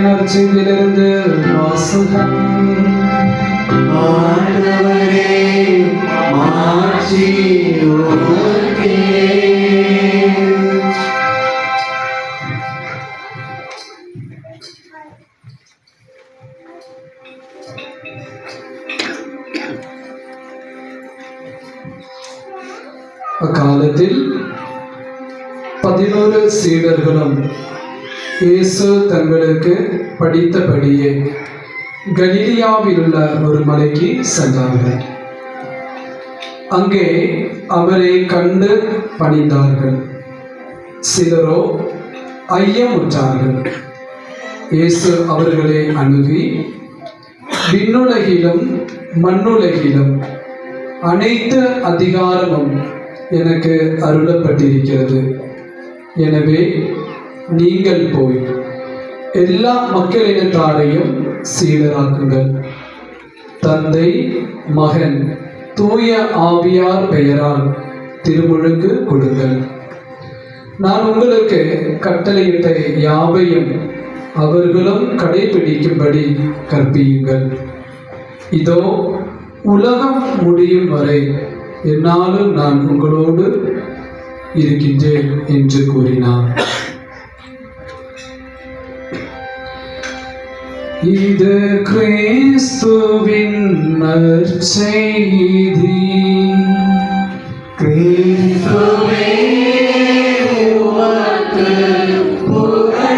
நற்செய்தியிலிருந்து வாசகம். ஆண்டவரே, மாட்சி உமக்கே. அக்காலத்தில் 11 சீடர்களும் இயேசு தங்களுக்கு படித்தபடியே கலிலியாவில் உள்ள ஒரு மலைக்கு சென்றார்கள். அங்கே அவரை கண்டு பணிந்தார்கள். சிலரோ ஐயமுற்றார்கள். இயேசு அவர்களை அணுகி, விண்ணுலகிலும் மண்ணுலகிலும் அனைத்து அதிகாரமும் எனக்கு அருளப்பட்டிருக்கிறது. எனவே நீங்கள் போய் எல்லா மக்களினத்தாரையும் சீடராக்குங்கள். தந்தை, மகன், தூய ஆவியார் பெயரால் திருமுழுக்கு கொடுங்கள். நான் உங்களுக்கு கட்டளையிட்ட யாவையும் அவர்களும் கடைபிடிக்கும்படி கற்பியுங்கள். இதோ உலகம் முடியும் வரை என்னாலும் நான் உங்களோடு இருக்கின்றேன் என்று கூறினார். இது கிறிஸ்துவின் நற்செய்தி. கிறிஸ்துவே